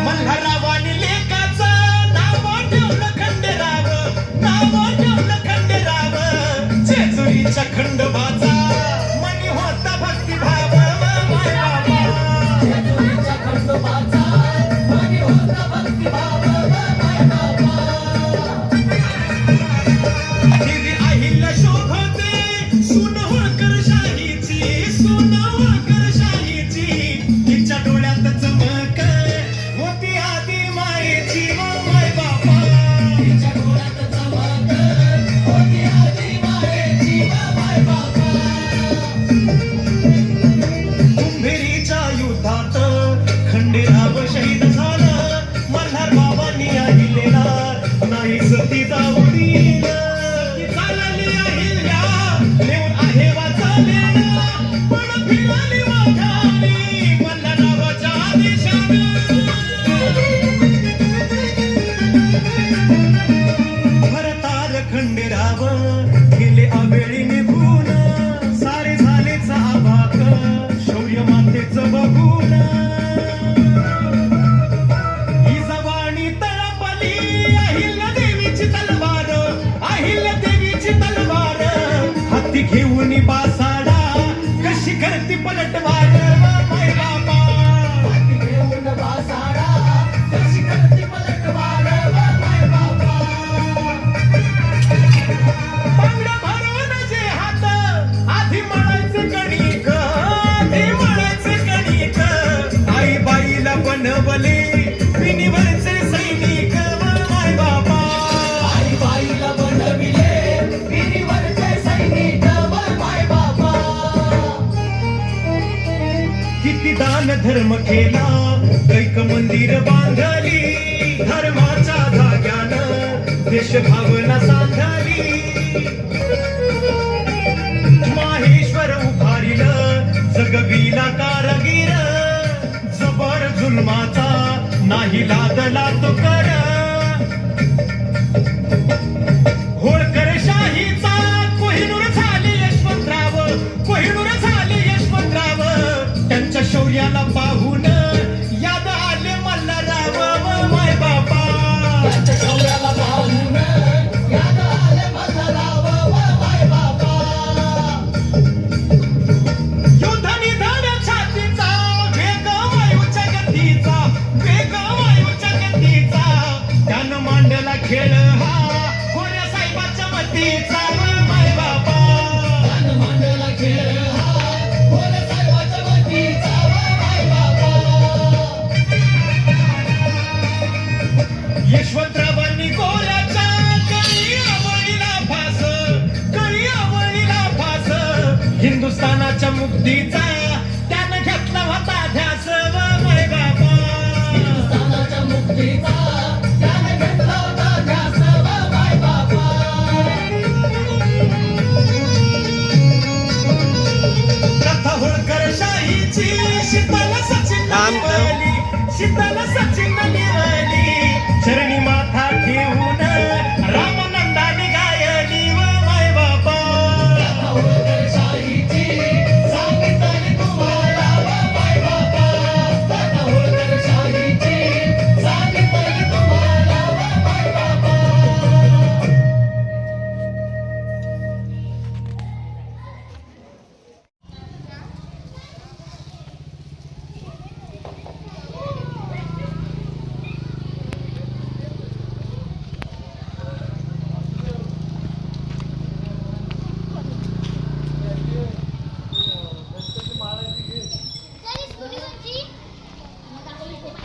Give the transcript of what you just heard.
मल्हाररावांनी लेकाचं नाव ठेवलं खंडेराव, नाव ठेवलं खंडेराव. जेजुरीच्या खंडोबाचा मनी होता भक्तिभाव. जेजुरीच्या खंडोबाचा मनी होता भक्तिभाव. देवी अहिल्या शोभते सून होळकर शाहीची, सून होळकर शाहीची. तिच्या डोळ्यात चमक होती आदी मायेची. माय बाबा तिच्या डोळ्यात चमक होती आदी मायेची. माय बाबा कुंभेरीच्या युद्धात खंडेराव शहीद झालं. मल्हार बाबांनी अहिलेला नाही सती जाऊ दिलं. चालली अहिल्या नेऊन आहे वाचलेला, पण फिरली वाघारी मल्हाररावाच्या आदेशानं. भरतार खंडेराव गेले अवेळी निघून. सारे झालेच अभाक शौर्य मातेचं बघून. इजवाणी तळपली अहिल्या देवीची तलवार, अहिल्या देवीची तलवार. हाती घेऊन बासाडा कशी करती पलटवार. माय बाबा हाती घेऊन बासाडा कशी करती पलटवार. माय बाबा बांगड्या भरून जे हात आधी मळायचे कणिक, आधी मळायचे कणिक. आई बाईला बनवले विणीवरचे सैनिक. माय बाबा आई बाईला बनविले विणीवरचे सैनिक. माय बाबा किती दान धर्म केला, कैक मंदिर बांधली. धर्माच्या धाग्यानं देशभावना सांधली. माहेश्वर उभारिलं जगविला कारागीर. जबर जुलमाचा नाही लादला तो कर. होळकर शाहीचा कोहिनूर झाले यशवंतराव, कोहिनूर झाले यशवंतराव. त्यांच्या शौर्याला पाहून याद आले मल्हारराव. माय बाबा त्यांच्या शौर्याला पाहून याद आले मल्हारराव. माय बाबा युद्ध निधन छातीचा वेग वायूच्या गतीचा, वेग वायूच्या गतीचा. त्यानं मांडला खेळ हा गोऱ्या साहेबाच्या मतीचा. माय बाबा त्यानं मांडला खेळ हा गोऱ्या साहेबाच्या मतीचा. माय बाबा यशवंतरावांनी गोऱ्याच्या कळी आवळीला फास, कळी आवळीला फास. हिंदुस्थानाच्या मुक्तीचा त्यानं घेतला होता ध्यास. माय बाबा हिंदुस्थानाच्या मुक्तीचा त्यानं घेतला होता ध्यास. माय बाबा कथा होळकर शाहीची शीतल सचिन, शीतल सचिन